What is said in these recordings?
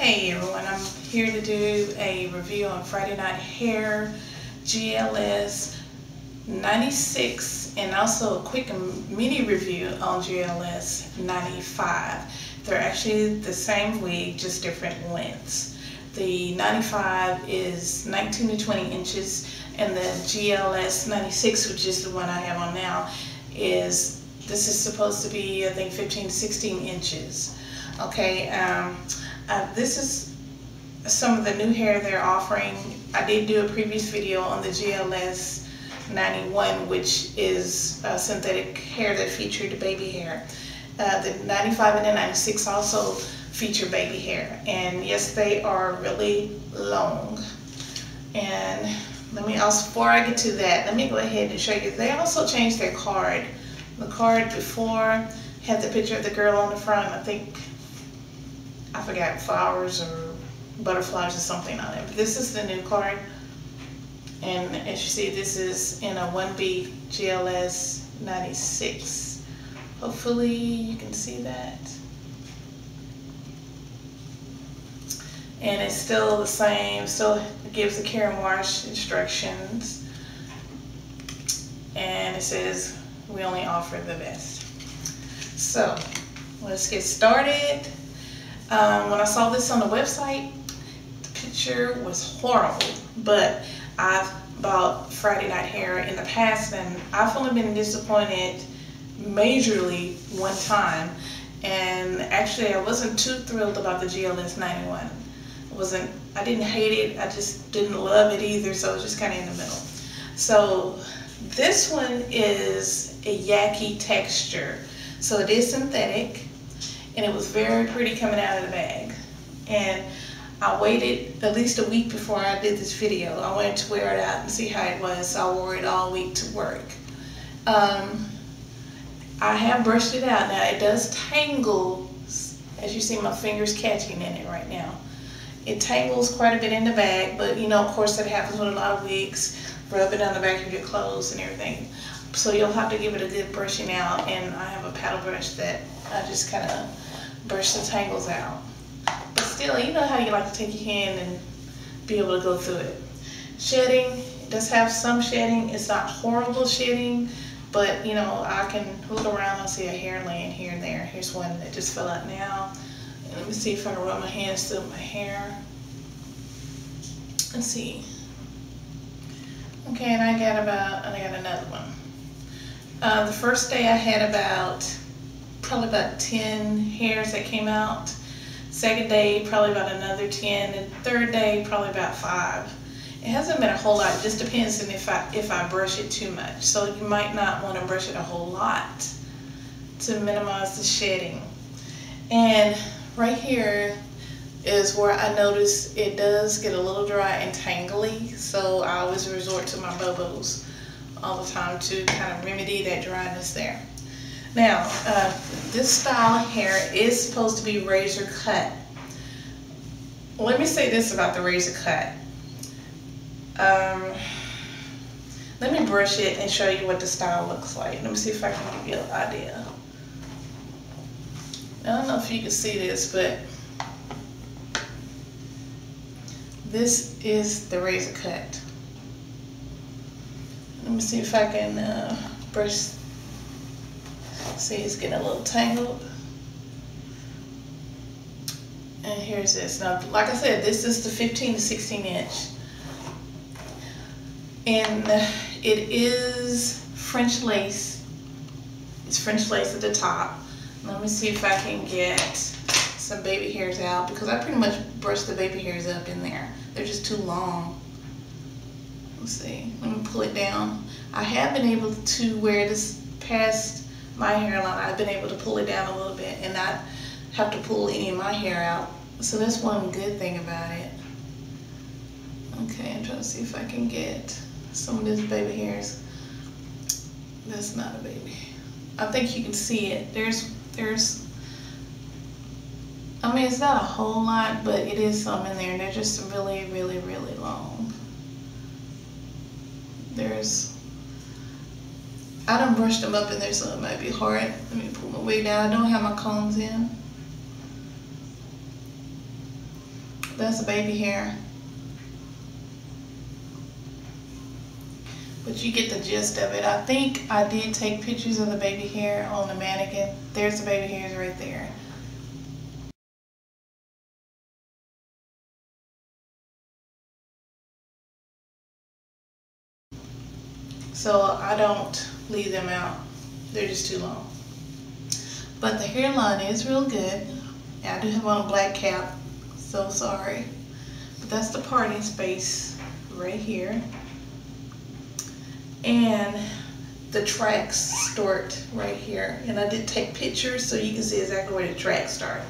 Hey everyone, I'm here to do a review on Friday Night Hair GLS 96 and also a quick mini review on GLS 95. They're actually the same wig, just different lengths. The 95 is 19 to 20 inches and the GLS 96, which is the one I have on now, this is supposed to be, I think, 15 to 16 inches. Okay, this is some of the new hair they're offering. I did do a previous video on the GLS 91, which is synthetic hair that featured baby hair. The 95 and the 96 also feature baby hair, and yes, they are really long. And let me also, before I get to that, let me go ahead and show you. They also changed their card. The card before had the picture of the girl on the front. I forgot, flowers or butterflies or something on it. But this is the new card. And as you see, this is in a 1B GLS 96. Hopefully you can see that. And it's still the same, still gives the care and wash instructions. And it says, we only offer the best. So, let's get started. When I saw this on the website, the picture was horrible, but I've bought Friday Night Hair in the past and I've only been disappointed majorly one time, and actually I wasn't too thrilled about the GLS 91. I didn't hate it, I just didn't love it either, so it was just kind of in the middle. So this one is a yaki texture, so it is synthetic. And it was very pretty coming out of the bag. And I waited at least a week before I did this video. I wanted to wear it out and see how it was, so I wore it all week to work. I have brushed it out. Now it does tangle, as you see my fingers catching in it right now. It tangles quite a bit in the bag, but you know, of course, that happens with a lot of wigs. Rub it on the back of your clothes and everything. So you'll have to give it a good brushing out, and I have a paddle brush that I just kind of brush the tangles out. But still, you know how you like to take your hand and be able to go through it. Shedding, it does have some shedding. It's not horrible shedding, but you know, I can look around and see a hair laying here and there. Here's one that just fell out now. And let me see if I can run my hands through my hair. Let's see. Okay, and I got another one. The first day I had probably about 10 hairs that came out. Second day, probably about another 10. And third day, probably about 5. It hasn't been a whole lot. It just depends on if I brush it too much. So you might not want to brush it a whole lot to minimize the shedding. And right here is where I notice it does get a little dry and tangly. So I always resort to my bobos all the time to kind of remedy that dryness there. Now, this style of hair is supposed to be razor cut. Let me say this about the razor cut. Let me brush it and show you what the style looks like. Let me see if I can give you an idea. I don't know if you can see this, but this is the razor cut. Let me see if I can brush. See, it's getting a little tangled. And here's this. Now, like I said, this is the 15 to 16 inch. And it is French lace. It's French lace at the top. Let me see if I can get some baby hairs out, because I pretty much brushed the baby hairs up in there. They're just too long. Let's see. Let me pull it down. I have been able to wear this past my hairline. I've been able to pull it down a little bit and not have to pull any of my hair out. So that's one good thing about it. Okay, I'm trying to see if I can get some of these baby hairs. That's not a baby. I think you can see it. I mean, it's not a whole lot, but it is some in there. They're just really, really, really long. I done brushed them up in there, so it might be hard. Let me pull my wig down. I don't have my combs in. That's a baby hair. But you get the gist of it. I think I did take pictures of the baby hair on the mannequin. There's the baby hairs right there. So I don't leave them out. They're just too long. But the hairline is real good. I do have on a black cap, so sorry. But that's the party space right here. And the tracks start right here. And I did take pictures so you can see exactly where the tracks start.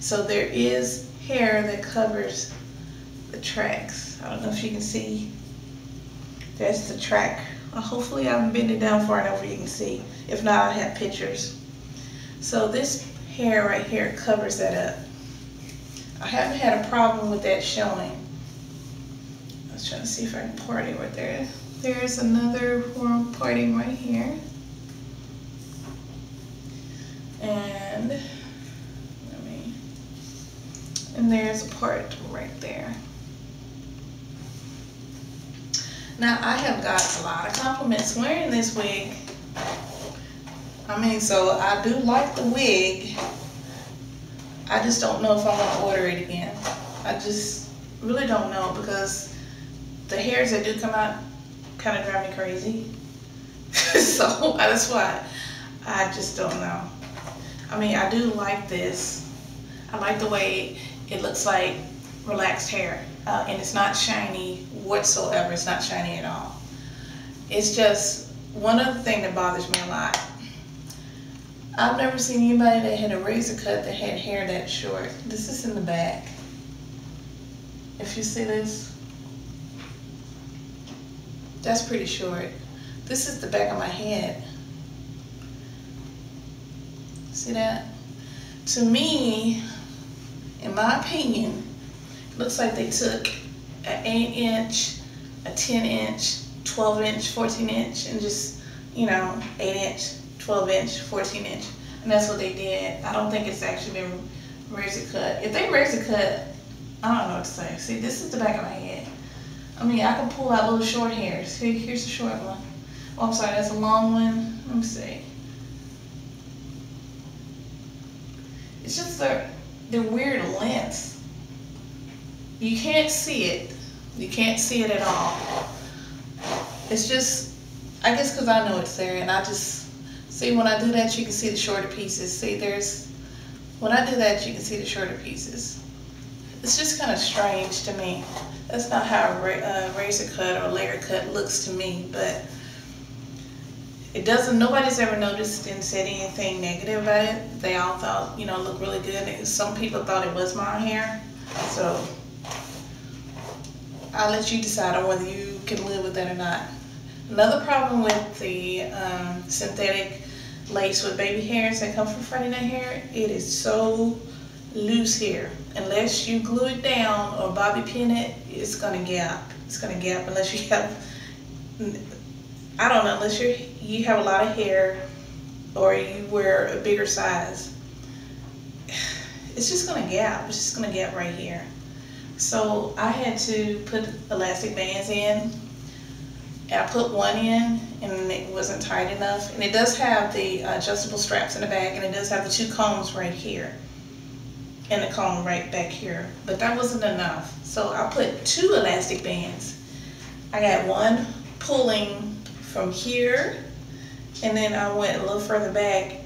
So there is hair that covers the tracks. I don't know if you can see. That's the track. Hopefully I haven't bent it down far enough where you can see. If not, I have pictures. So this hair right here covers that up. I haven't had a problem with that showing. I was trying to see if I can party right there. There's another one parting right here. And there's a part right there. Now I have got a lot of compliments wearing this wig. I mean, so I do like the wig. I just don't know if I want to order it again. I just really don't know, because the hairs that do come out kind of drive me crazy. So that's why I just don't know. I mean, I do like this. I like the way it looks like relaxed hair. And it's not shiny whatsoever. It's not shiny at all. It's just one other thing that bothers me a lot. I've never seen anybody that had a razor cut that had hair that short. This is in the back. If you see this, that's pretty short. This is the back of my head. See that? To me, in my opinion, it looks like they took an 8-inch, a 10-inch, 12-inch, 14-inch, and just, 8-inch, 12-inch, 14-inch. And that's what they did. I don't think it's actually been razor cut. If they razor cut, I don't know what to say. See, this is the back of my head. I mean, I can pull out little short hairs. See, here's a short one. Oh, I'm sorry, that's a long one. Let me see. It's just they're weird lengths. You can't see it. You can't see it at all. It's just, I guess because I know it's there, and I just, see, when I do that, you can see the shorter pieces. See, when I do that, you can see the shorter pieces. It's just kind of strange to me. That's not how a razor cut or layer cut looks to me, but it doesn't, nobody's ever noticed and said anything negative about it. They all thought, it looked really good. Some people thought it was my hair. So I'll let you decide on whether you can live with that or not. Another problem with the synthetic lace with baby hairs that come from Friday Night Hair, it is so loose here. Unless you glue it down or bobby pin it, it's gonna gap. It's gonna gap unless you have, I don't know, unless you have a lot of hair or you wear a bigger size. It's just gonna gap. It's just gonna gap right here. So I had to put elastic bands in. And I put one in and it wasn't tight enough. And it does have the adjustable straps in the back, and it does have the 2 combs right here and the comb right back here. But that wasn't enough. So I put 2 elastic bands. I got one pulling from here, and then I went a little further back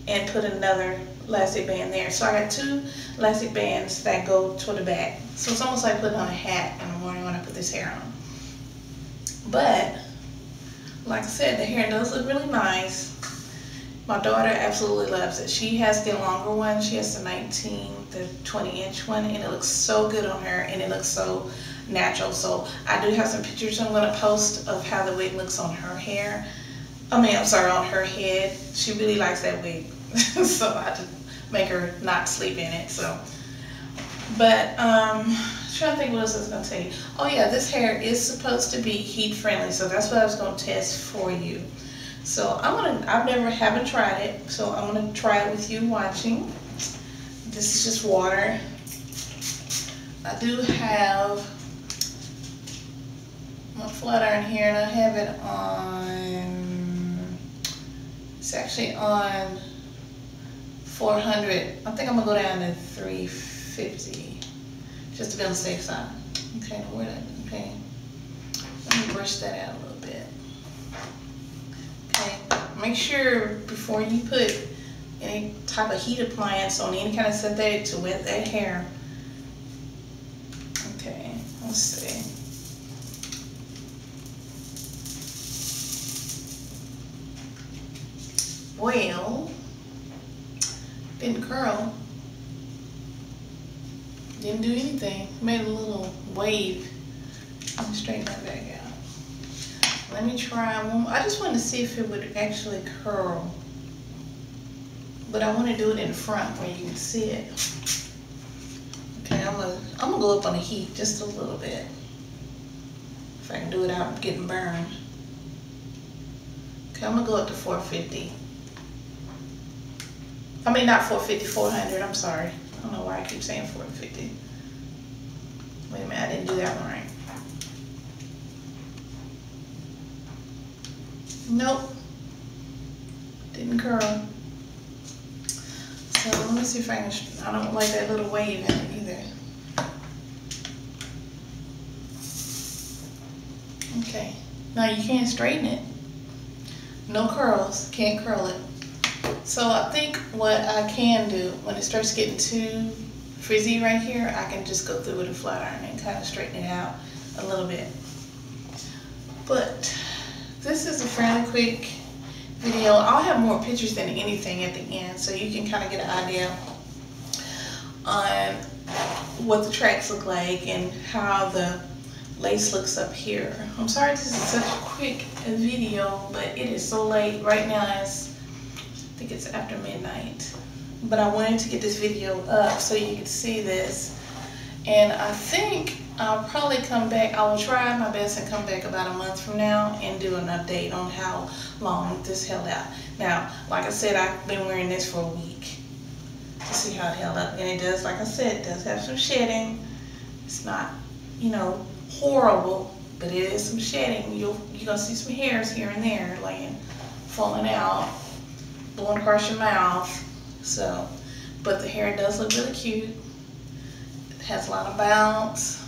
and put another elastic band there. So I got 2 elastic bands that go toward the back. So it's almost like putting on a hat in the morning when I put this hair on. But, like I said, the hair does look really nice. My daughter absolutely loves it. She has the longer one. She has the 20-inch one, and it looks so good on her, and it looks so natural. So I do have some pictures I'm going to post of how the wig looks on her hair. On her head. She really likes that wig. So I had to make her not sleep in it. So, but I'm trying to think what else I was going to tell you. Oh yeah, this hair is supposed to be heat friendly, so that's what I was going to test for you. So haven't tried it, so I'm gonna try it with you watching. This is just water. I do have my flat iron here, and I have it on, it's actually on 400. I think I'm gonna go down to 350, just to be on the safe side. Okay, okay. Let me brush that out a little bit. Okay, make sure before you put any type of heat appliance on any kind of synthetic to wet that hair. Okay, let's see. Well, didn't curl, didn't do anything, made a little wave. Let me straighten that back out. Let me try one. I just wanted to see if it would actually curl, but I want to do it in front where you can see it. Okay, I'm gonna go up on the heat just a little bit, if I can do it without getting burned. Okay, I'm gonna go up to 450. I mean, not 450, 400, I'm sorry. I don't know why I keep saying 450. Wait a minute, I didn't do that one right. Nope, didn't curl. So let me see if I can, I don't like that little wave in it either. Okay, now you can't straighten it. No curls, can't curl it. So I think what I can do, when it starts getting too frizzy right here, I can just go through with a flat iron and kind of straighten it out a little bit. But this is a fairly quick video. I'll have more pictures than anything at the end, so you can kind of get an idea on what the tracks look like and how the lace looks up here. I'm sorry this is such a quick video, but it is so late. Right now I think it's after midnight. But I wanted to get this video up so you can see this. And I think I'll probably come back. I will try my best and come back about a month from now and do an update on how long this held out. Now, like I said, I've been wearing this for a week to see how it held up. And it does, like I said, it does have some shedding. It's not, you know, horrible, but it is some shedding. You're gonna see some hairs here and there falling out, blowing across your mouth. So, but the hair does look really cute. It has a lot of bounce,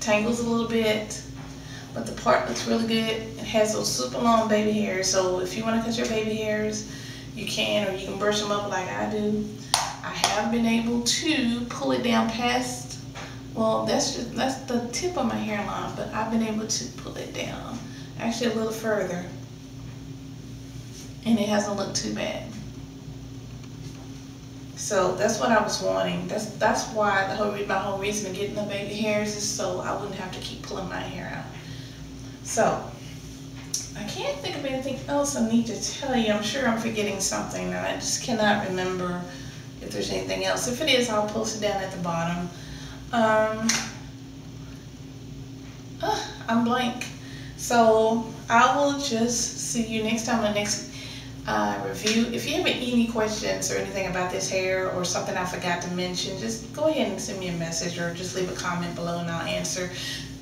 tangles a little bit, but the part looks really good. It has those super long baby hairs, so if you want to cut your baby hairs, you can, or you can brush them up like I do. I have been able to pull it down past, well, that's the tip of my hairline, but I've been able to pull it down actually a little further, and it hasn't looked too bad. So that's what I was wanting. That's why my whole reason of getting the baby hairs is so I wouldn't have to keep pulling my hair out. So I can't think of anything else I need to tell you. I'm sure I'm forgetting something, and I just cannot remember if there's anything else. If it is, I'll post it down at the bottom. I'm blank. So I will just see you next time on the next review. If you have any questions or anything about this hair or something I forgot to mention, just go ahead and send me a message or just leave a comment below and I'll answer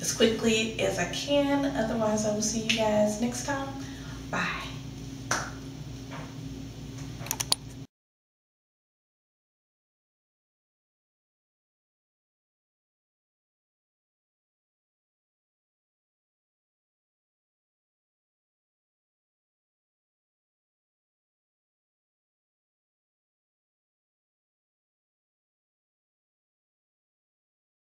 as quickly as I can. Otherwise, I will see you guys next time. Bye.